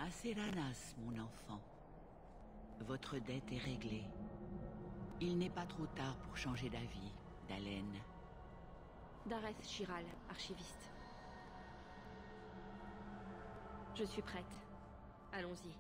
Maceranas, mon enfant. Votre dette est réglée. Il n'est pas trop tard pour changer d'avis, Dalen. Dareth Chiral, archiviste. Je suis prête. Allons-y.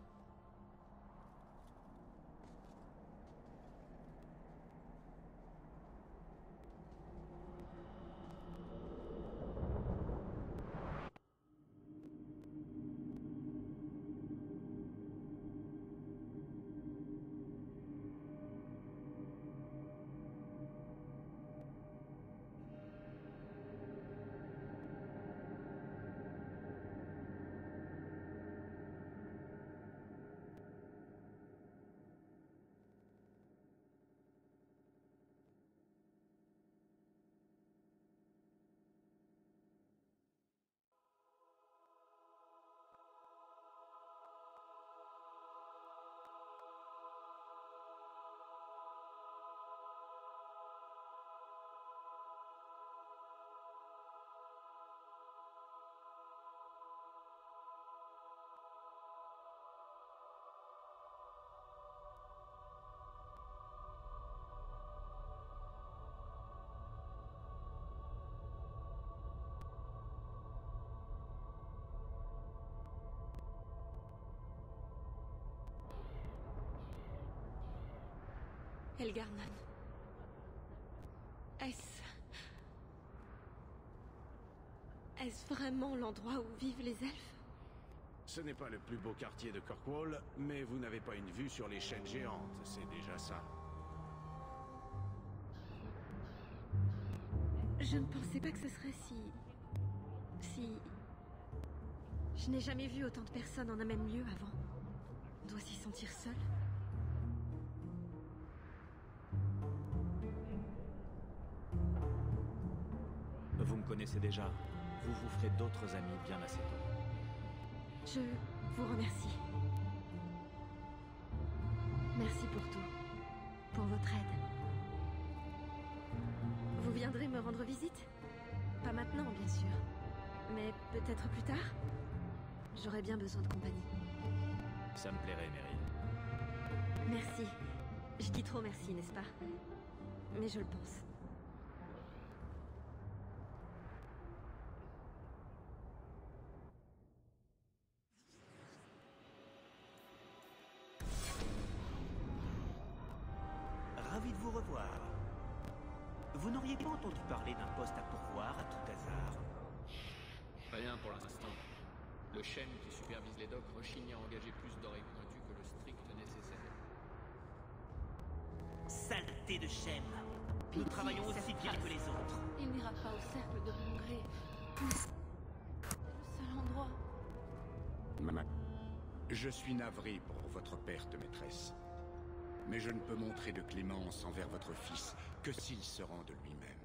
Elgar'nan. Est-ce vraiment l'endroit où vivent les elfes? Ce n'est pas le plus beau quartier de Kirkwall, mais vous n'avez pas une vue sur les chaînes géantes, c'est déjà ça. Je ne pensais pas que ce serait si... Je n'ai jamais vu autant de personnes en un même lieu avant. On doit s'y sentir seul. Vous me connaissez déjà. Vous vous ferez d'autres amis bien assez tôt. Je vous remercie. Merci pour tout. Pour votre aide. Vous viendrez me rendre visite? Pas maintenant, bien sûr. Mais peut-être plus tard? J'aurais bien besoin de compagnie. Ça me plairait, Mary. Merci. Je dis trop merci, n'est-ce pas? Mais je le pense. Ravi de vous revoir. Vous n'auriez pas entendu parler d'un poste à pourvoir à tout hasard? Rien pour l'instant. Le chêne qui supervise les docks rechigne à engager plus d'oreilles pointues que le strict nécessaire. Saleté de chêne. Nous travaillons aussi bien que les autres. Il n'ira pas au cercle de bon gré. C'est le seul endroit. Je suis navré pour votre perte, maîtresse. Mais je ne peux montrer de clémence envers votre fils que s'il se rend de lui-même.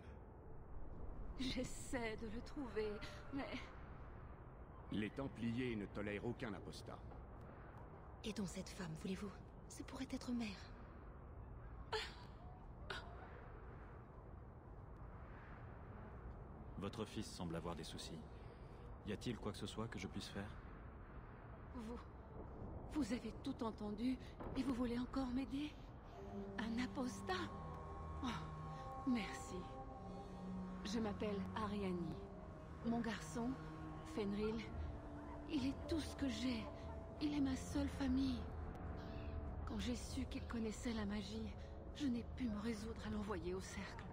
J'essaie de le trouver, mais... Les Templiers ne tolèrent aucun apostat. Et dont cette femme, voulez-vous? Ce pourrait être mère. Votre fils semble avoir des soucis. Y a-t-il quoi que ce soit que je puisse faire? Vous avez tout entendu et vous voulez encore m'aider? Un apostat? Oh, merci. Je m'appelle Ariani. Mon garçon, Fenrir, il est tout ce que j'ai. Il est ma seule famille. Quand j'ai su qu'il connaissait la magie, je n'ai pu me résoudre à l'envoyer au cercle.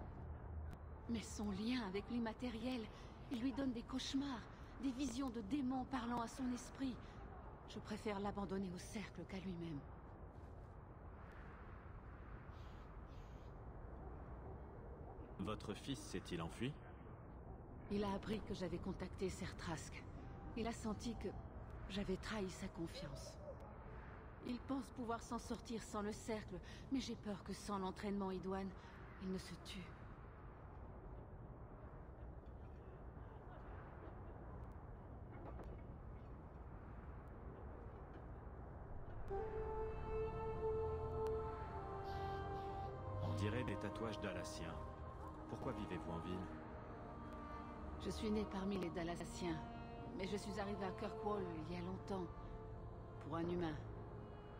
Mais son lien avec l'immatériel, il lui donne des cauchemars, des visions de démons parlant à son esprit. Je préfère l'abandonner au cercle qu'à lui-même. Votre fils s'est-il enfui? Il a appris que j'avais contacté Sertrask. Il a senti que j'avais trahi sa confiance. Il pense pouvoir s'en sortir sans le cercle, mais j'ai peur que sans l'entraînement idoine, il ne se tue. On dirait des tatouages d'Alassiens. Pourquoi vivez-vous en ville? Je suis né parmi les Dalassiens, mais je suis arrivé à Kirkwall il y a longtemps. pour un humain.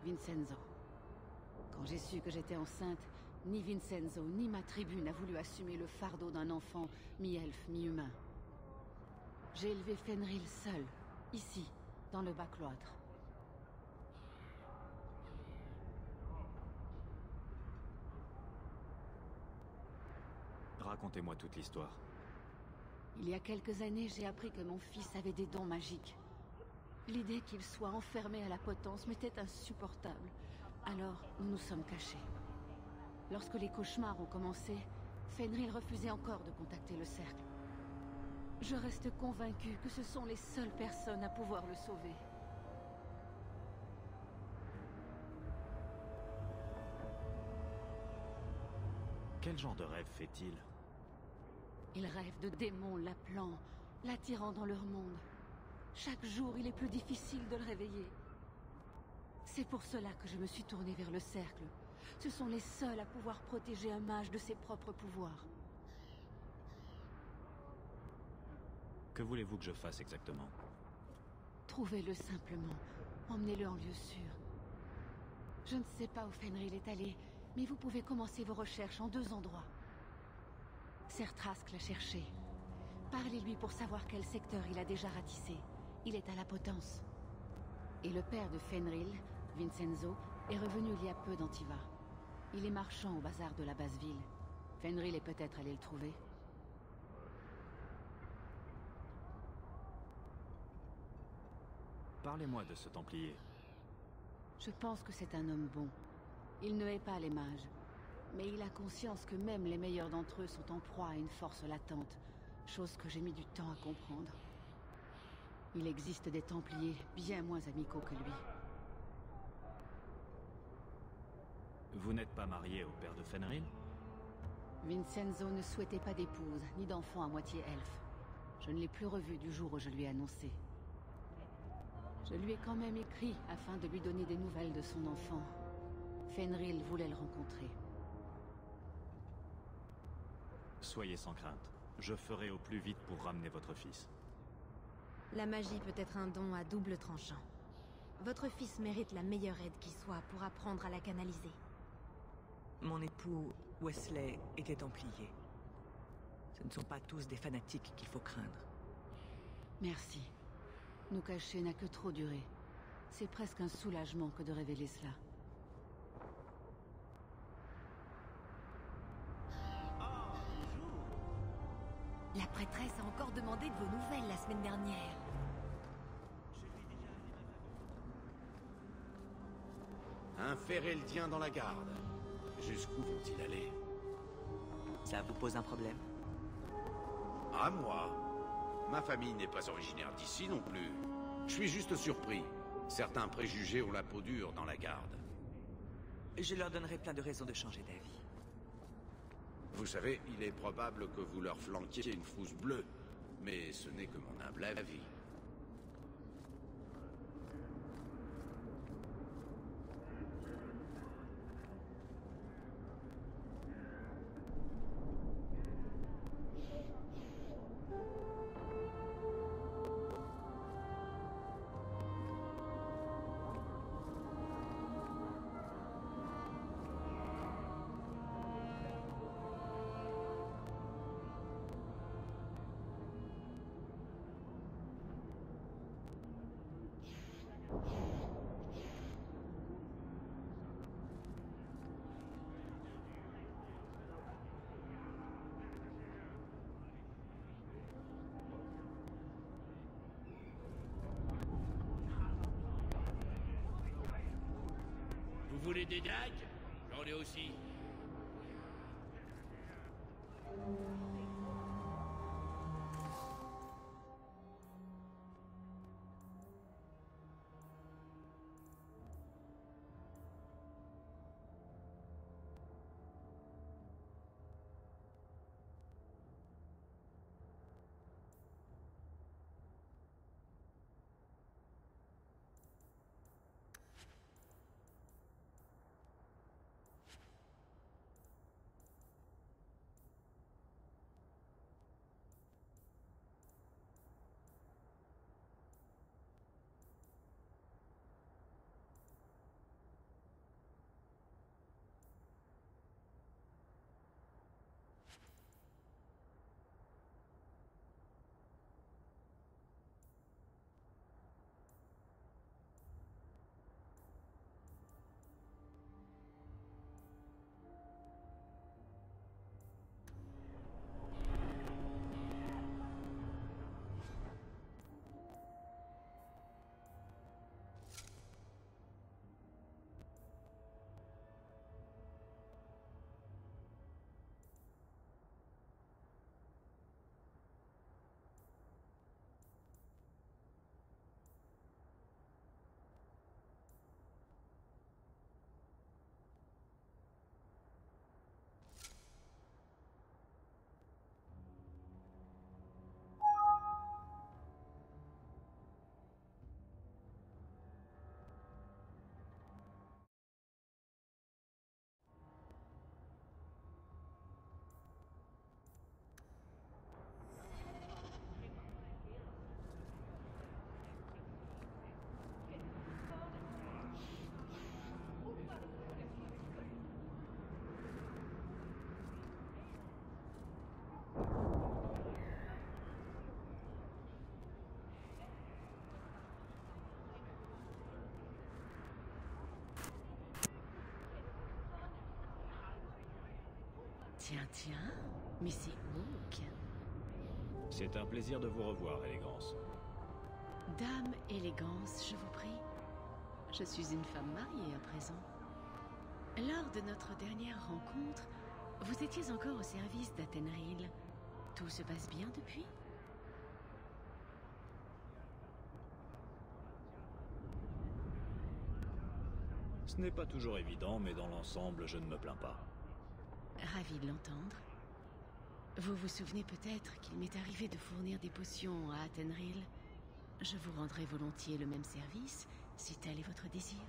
Vincenzo. Quand j'ai su que j'étais enceinte, ni Vincenzo, ni ma tribu n'a voulu assumer le fardeau d'un enfant mi-elfe, mi-humain. J'ai élevé Fenrir seul, ici, dans le bas cloître. Racontez-moi toute l'histoire. Il y a quelques années, j'ai appris que mon fils avait des dons magiques. L'idée qu'il soit enfermé à la potence m'était insupportable. Alors, nous nous sommes cachés. Lorsque les cauchemars ont commencé, Fenrir refusait encore de contacter le cercle. Je reste convaincue que ce sont les seules personnes à pouvoir le sauver. Quel genre de rêve fait-il? Ils rêvent de démons l'appelant, l'attirant dans leur monde. Chaque jour, il est plus difficile de le réveiller. C'est pour cela que je me suis tournée vers le cercle. Ce sont les seuls à pouvoir protéger un mage de ses propres pouvoirs. Que voulez-vous que je fasse exactement? Trouvez-le simplement. Emmenez-le en lieu sûr. Je ne sais pas où Fenrir est allé, mais vous pouvez commencer vos recherches en 2 endroits. Sertrask l'a cherché. Parlez-lui pour savoir quel secteur il a déjà ratissé. Il est à la potence. Et le père de Fenrir, Vincenzo, est revenu il y a peu d'Antiva. Il est marchand au bazar de la basse ville. Fenrir est peut-être allé le trouver. Parlez-moi de ce Templier. Je pense que c'est un homme bon. Il ne hait pas les mages. Mais il a conscience que même les meilleurs d'entre eux sont en proie à une force latente. Chose que j'ai mis du temps à comprendre. Il existe des Templiers bien moins amicaux que lui. Vous n'êtes pas marié au père de Fenrir? Vincenzo ne souhaitait pas d'épouse, ni d'enfant à moitié elfe. Je ne l'ai plus revu du jour où je lui ai annoncé. Je lui ai quand même écrit afin de lui donner des nouvelles de son enfant. Fenrir voulait le rencontrer. Soyez sans crainte. Je ferai au plus vite pour ramener votre fils. La magie peut être un don à double tranchant. Votre fils mérite la meilleure aide qui soit pour apprendre à la canaliser. Mon époux, Wesley, était templier. Ce ne sont pas tous des fanatiques qu'il faut craindre. Merci. Nous cacher n'a que trop duré. C'est presque un soulagement que de révéler cela. La prêtresse a encore demandé de vos nouvelles la semaine dernière. Un Féreldien dans la garde. Jusqu'où vont-ils aller? Ça vous pose un problème? À moi? Ma famille n'est pas originaire d'ici non plus. Je suis juste surpris. Certains préjugés ont la peau dure dans la garde. Je leur donnerai plein de raisons de changer d'avis. Vous savez, il est probable que vous leur flanquiez une frousse bleue. Mais ce n'est que mon humble avis. Vous voulez des dagues? J'en ai aussi. Tiens, tiens, mais c'est Hawk. C'est un plaisir de vous revoir, Élégance. Dame Élégance, je vous prie. Je suis une femme mariée à présent. Lors de notre dernière rencontre, vous étiez encore au service d'Athenril. Tout se passe bien depuis? Ce n'est pas toujours évident, mais dans l'ensemble, je ne me plains pas. Ravi de l'entendre. Vous vous souvenez peut-être qu'il m'est arrivé de fournir des potions à Athenril. Je vous rendrai volontiers le même service, si tel est votre désir.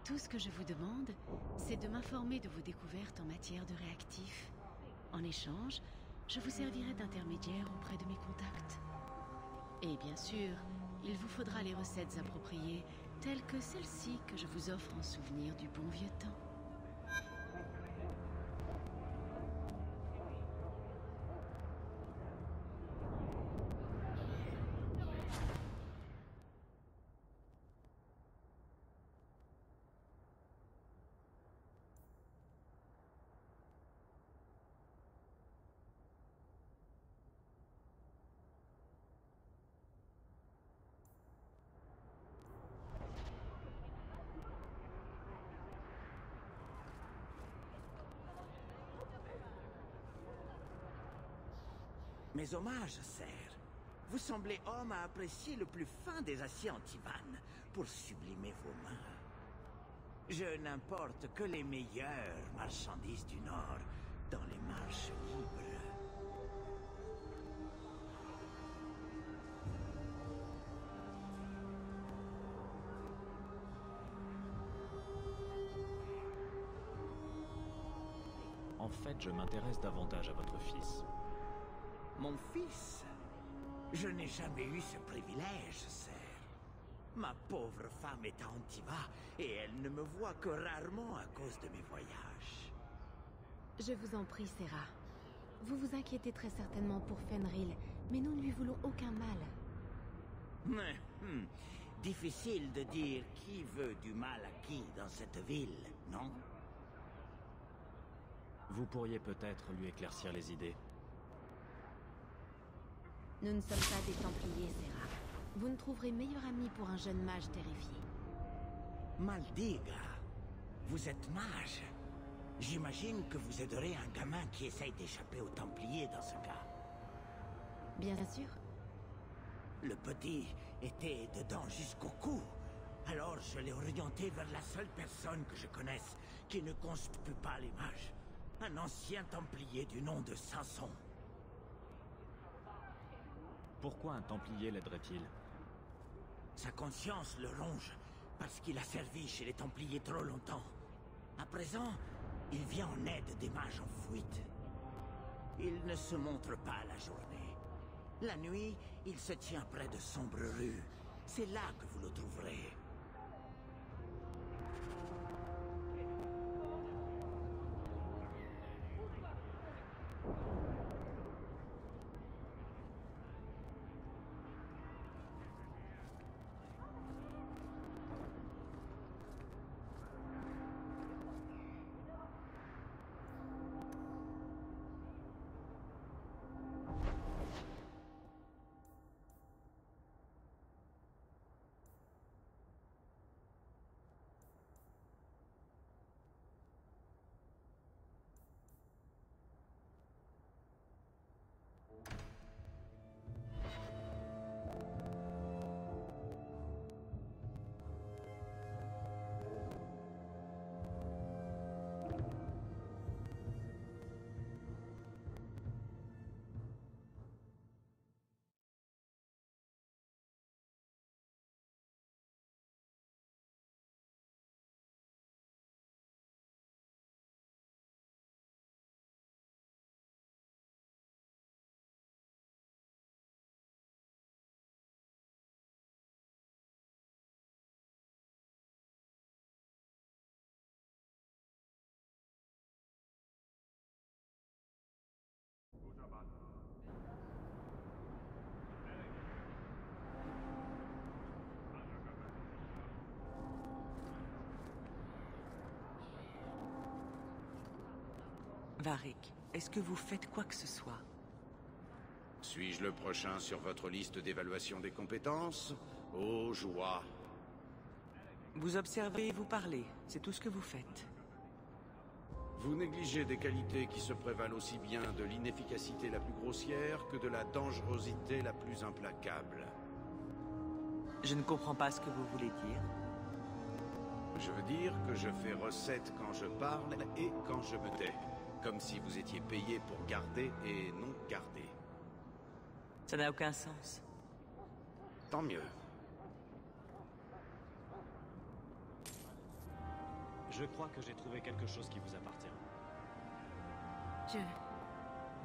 Tout ce que je vous demande, c'est de m'informer de vos découvertes en matière de réactifs. En échange, je vous servirai d'intermédiaire auprès de mes contacts. Et bien sûr, il vous faudra les recettes appropriées, telles que celle-ci que je vous offre en souvenir du bon vieux temps. Mes hommages, sir. Vous semblez homme à apprécier le plus fin des aciers antivanes pour sublimer vos mains. Je n'importe que les meilleures marchandises du Nord dans les marches libres. En fait, je m'intéresse davantage à votre fils. Mon fils? Je n'ai jamais eu ce privilège, sir. Ma pauvre femme est à Antiva et elle ne me voit que rarement à cause de mes voyages. Je vous en prie, Serah. Vous vous inquiétez très certainement pour Fenrir, mais nous ne lui voulons aucun mal. Mais, difficile de dire qui veut du mal à qui dans cette ville, non? Vous pourriez peut-être lui éclaircir les idées. Nous ne sommes pas des Templiers, Serah. Vous ne trouverez meilleur ami pour un jeune mage terrifié. Maldiga, vous êtes mage. J'imagine que vous aiderez un gamin qui essaye d'échapper aux Templiers dans ce cas. Bien sûr. Le petit était dedans jusqu'au cou. Alors je l'ai orienté vers la seule personne que je connaisse qui ne conspue pas les mages. Un ancien Templier du nom de Samson. Pourquoi un Templier l'aiderait-il? Sa conscience le ronge parce qu'il a servi chez les Templiers trop longtemps. À présent, il vient en aide des mages en fuite. Il ne se montre pas la journée. La nuit, il se tient près de sombres rues. C'est là que vous le trouverez. Varric, est-ce que vous faites quoi que ce soit? Suis-je le prochain sur votre liste d'évaluation des compétences? Oh, joie! Vous observez et vous parlez, c'est tout ce que vous faites. Vous négligez des qualités qui se prévalent aussi bien de l'inefficacité la plus grossière que de la dangerosité la plus implacable. Je ne comprends pas ce que vous voulez dire. Je veux dire que je fais recette quand je parle et quand je me tais. Comme si vous étiez payé pour garder et non garder. Ça n'a aucun sens. Tant mieux. Je crois que j'ai trouvé quelque chose qui vous appartient.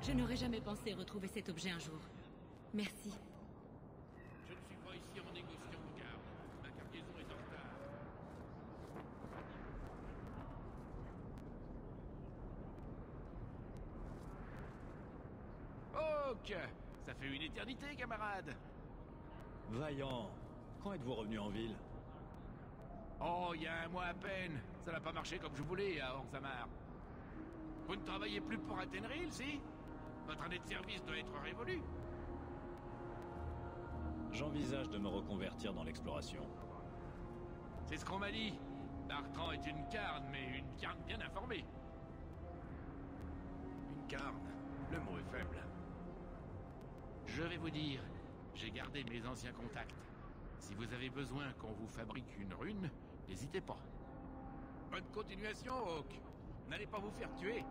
Je n'aurais jamais pensé retrouver cet objet un jour. Merci. Je ne suis pas ici en négociant, garde. Ma cargaison est en retard. Ok. Ça fait une éternité, camarade. Vaillant, quand êtes-vous revenu en ville? Oh, il y a un mois à peine. Ça n'a pas marché comme je voulais à Orzammar. Vous ne travaillez plus pour Athenril, si? Votre année de service doit être révolue. J'envisage de me reconvertir dans l'exploration. C'est ce qu'on m'a dit. Bartrand est une carne, mais une carne bien informée. Une carne. Le mot est faible. Je vais vous dire, j'ai gardé mes anciens contacts. Si vous avez besoin qu'on vous fabrique une rune, n'hésitez pas. Bonne continuation, Hawk. N'allez pas vous faire tuer.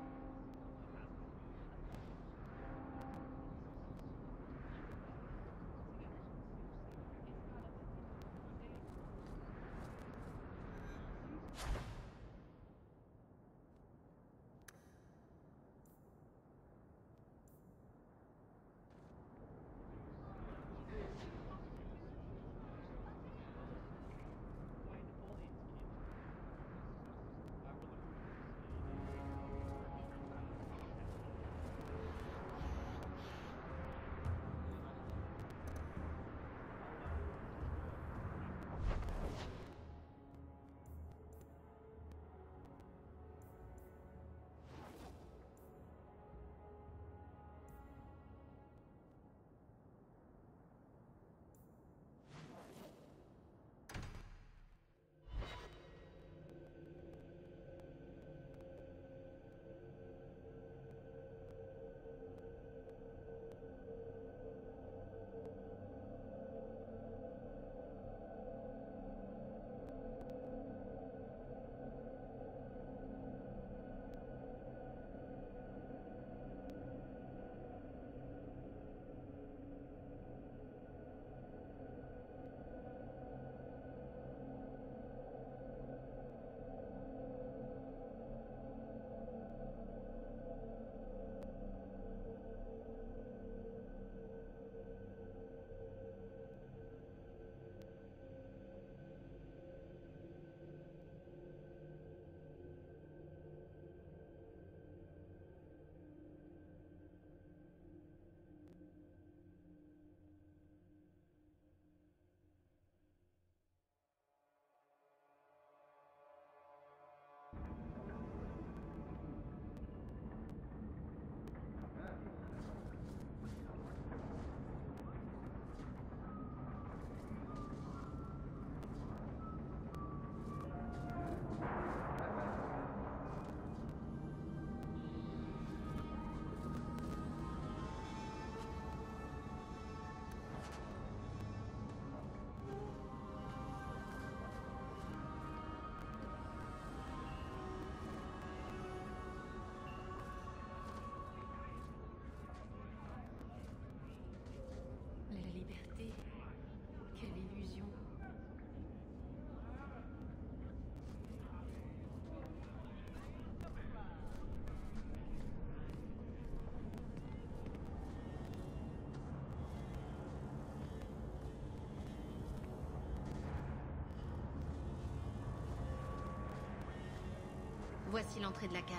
Voici l'entrée de la cave.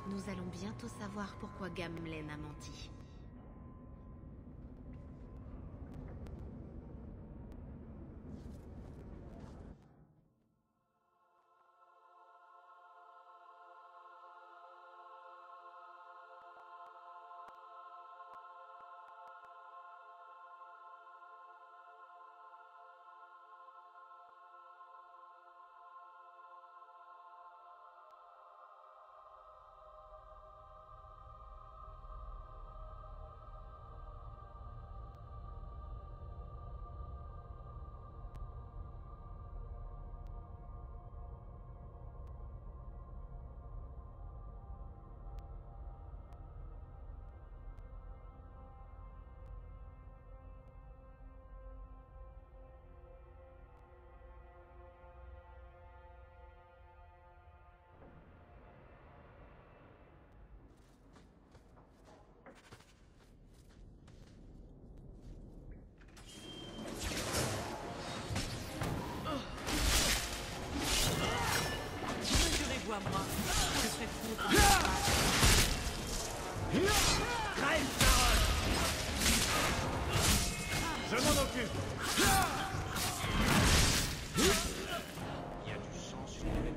Nous allons bientôt savoir pourquoi Gamlen a menti. Il y a du sang sur les vêtements.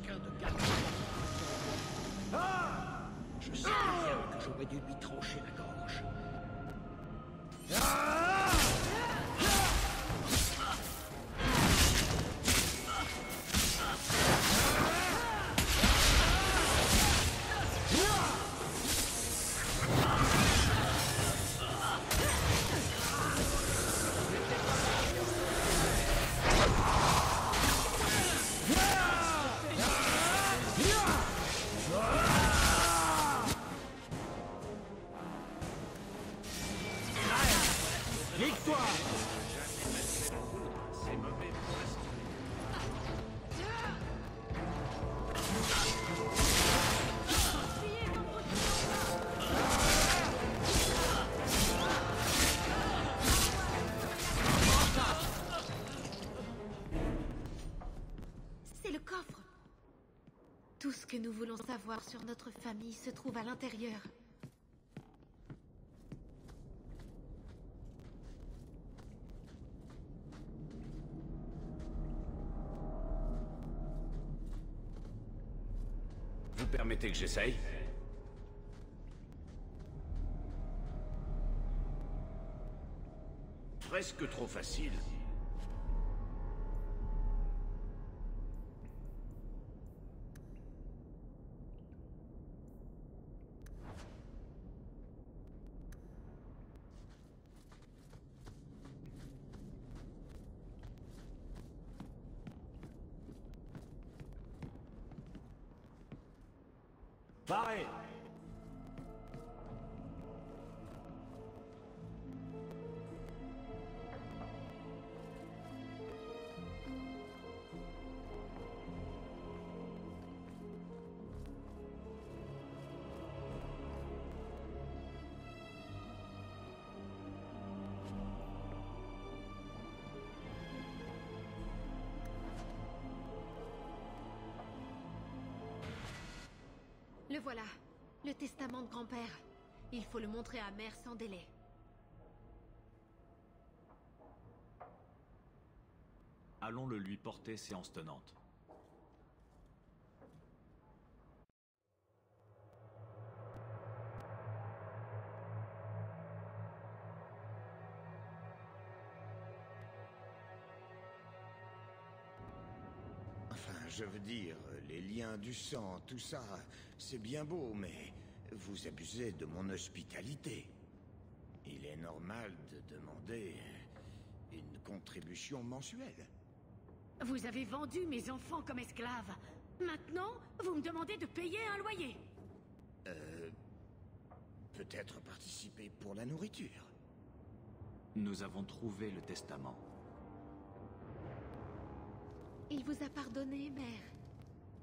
De garde. Ah, je sais bien que j'aurais dû lui trancher la gorge. Tout ce que nous voulons savoir sur notre famille se trouve à l'intérieur. Vous permettez que j'essaye? Presque trop facile. Paré! Le voilà, le testament de grand-père. Il faut le montrer à Mère sans délai. Allons le lui porter séance tenante. Enfin, je veux dire, les liens du sang, tout ça, c'est bien beau, mais vous abusez de mon hospitalité. Il est normal de demander une contribution mensuelle. Vous avez vendu mes enfants comme esclaves. Maintenant, vous me demandez de payer un loyer. Peut-être participer pour la nourriture. Nous avons trouvé le testament. Il vous a pardonné, Mère.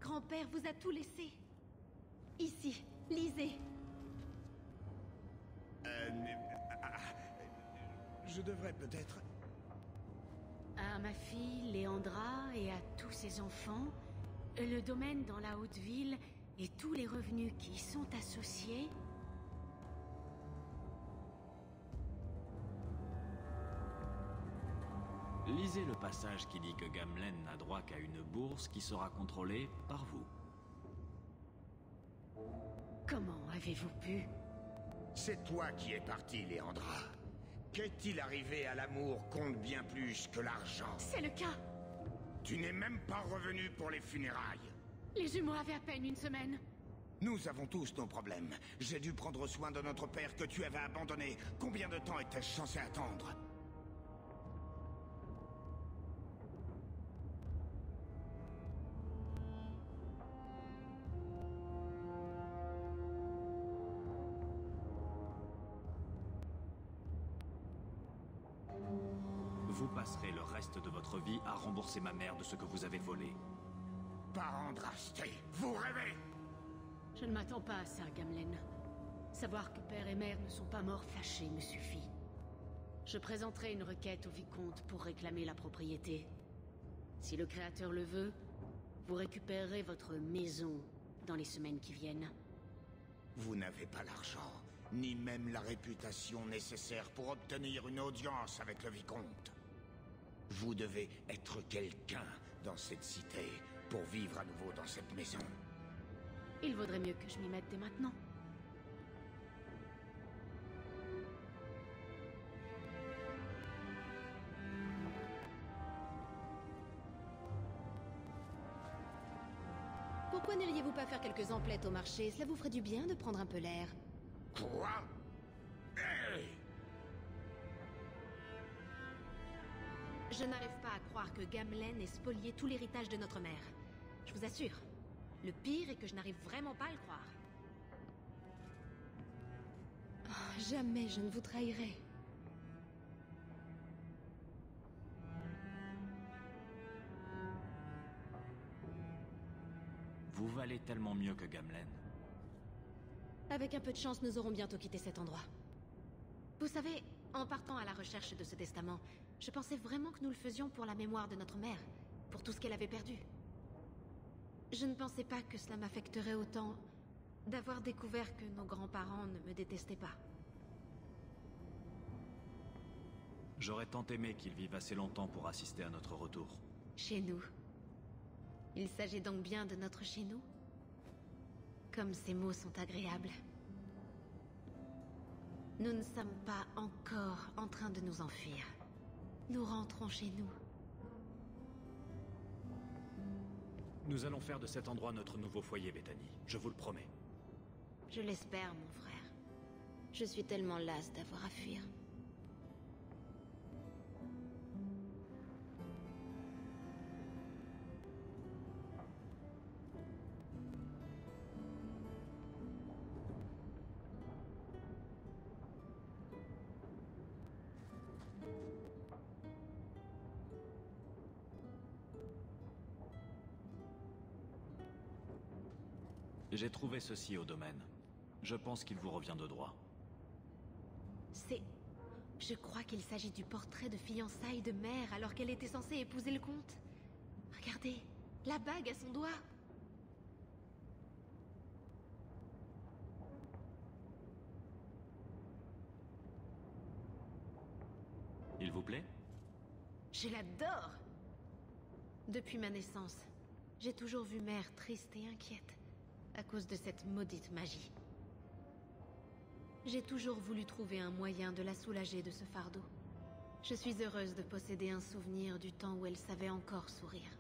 Grand-père vous a tout laissé. Ici, lisez. Je devrais peut-être... À ma fille, Léandra, et à tous ses enfants, le domaine dans la haute ville et tous les revenus qui y sont associés... Lisez le passage qui dit que Gamlen n'a droit qu'à une bourse qui sera contrôlée par vous. Comment avez-vous pu? C'est toi qui es parti, Léandra. Qu'est-il arrivé à l'amour compte bien plus que l'argent. C'est le cas. Tu n'es même pas revenu pour les funérailles. Les jumeaux avaient à peine une semaine. Nous avons tous nos problèmes. J'ai dû prendre soin de notre père que tu avais abandonné. Combien de temps étais-je censé attendre? Vous passerez le reste de votre vie à rembourser ma mère de ce que vous avez volé. Parents drastés, vous rêvez! Je ne m'attends pas à ça, Gamlen. Savoir que père et mère ne sont pas morts fâchés me suffit. Je présenterai une requête au vicomte pour réclamer la propriété. Si le créateur le veut, vous récupérerez votre maison dans les semaines qui viennent. Vous n'avez pas l'argent, ni même la réputation nécessaire pour obtenir une audience avec le vicomte. Vous devez être quelqu'un dans cette cité pour vivre à nouveau dans cette maison. Il vaudrait mieux que je m'y mette dès maintenant. Pourquoi n'iriez-vous pas faire quelques emplettes au marché? Cela vous ferait du bien de prendre un peu l'air. Quoi? Hey! Je n'arrive pas à croire que Gamlen ait spolié tout l'héritage de notre mère. Je vous assure. Le pire est que je n'arrive vraiment pas à le croire. Oh, jamais je ne vous trahirai. Vous valez tellement mieux que Gamlen. Avec un peu de chance, nous aurons bientôt quitté cet endroit. Vous savez, en partant à la recherche de ce testament, je pensais vraiment que nous le faisions pour la mémoire de notre mère, pour tout ce qu'elle avait perdu. Je ne pensais pas que cela m'affecterait autant d'avoir découvert que nos grands-parents ne me détestaient pas. J'aurais tant aimé qu'il vive assez longtemps pour assister à notre retour. Chez nous. Il s'agit donc bien de notre chez nous? Comme ces mots sont agréables. Nous ne sommes pas encore en train de nous enfuir. Nous rentrons chez nous. Nous allons faire de cet endroit notre nouveau foyer, Bethany. Je vous le promets. Je l'espère, mon frère. Je suis tellement lasse d'avoir à fuir. J'ai trouvé ceci au domaine. Je pense qu'il vous revient de droit. C'est... Je crois qu'il s'agit du portrait de fiançailles de Mère alors qu'elle était censée épouser le comte. Regardez, la bague à son doigt. Il vous plaît? Je l'adore! Depuis ma naissance, j'ai toujours vu Mère triste et inquiète, à cause de cette maudite magie. J'ai toujours voulu trouver un moyen de la soulager de ce fardeau. Je suis heureuse de posséder un souvenir du temps où elle savait encore sourire.